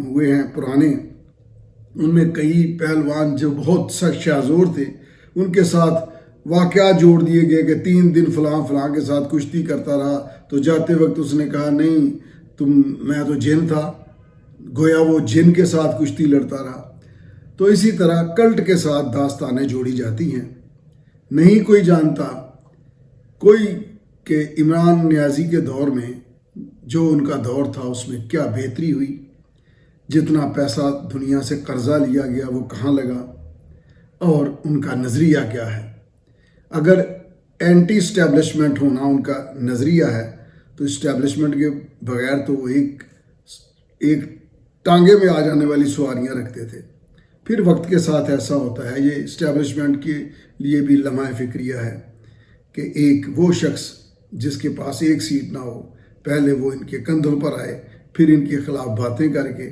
ہوئے ہیں پرانے، ان میں کئی پہلوان جو بہت سخت شہزور تھے ان کے ساتھ واقعات جوڑ دیے گئے کہ 3 دن فلاں فلاں کے ساتھ کشتی کرتا رہا، تو جاتے وقت اس نے کہا نہیں میں تو جن تھا، گویا وہ جن کے ساتھ کشتی لڑتا رہا۔ تو اسی طرح کلٹ کے ساتھ داستانیں جوڑی جاتی ہیں۔ نہیں کوئی جانتا کوئی کہ عمران نیازی کے دور میں جو ان کا دور تھا اس میں کیا بہتری ہوئی، جتنا پیسہ دنیا سے قرضہ لیا گیا وہ کہاں لگا، اور ان کا نظریہ کیا ہے۔ اگر اینٹی اسٹیبلشمنٹ ہونا ان کا نظریہ ہے تو اسٹیبلشمنٹ کے بغیر تو وہ ایک ٹانگے میں آ جانے والی سواریاں رکھتے تھے۔ پھر وقت کے ساتھ ایسا ہوتا ہے، یہ اسٹیبلشمنٹ کے لیے بھی لمحہ فکریہ ہے کہ ایک وہ شخص جس کے پاس ایک سیٹ نہ ہو، پہلے وہ ان کے کندھوں پر آئے، پھر ان کے خلاف باتیں کر کے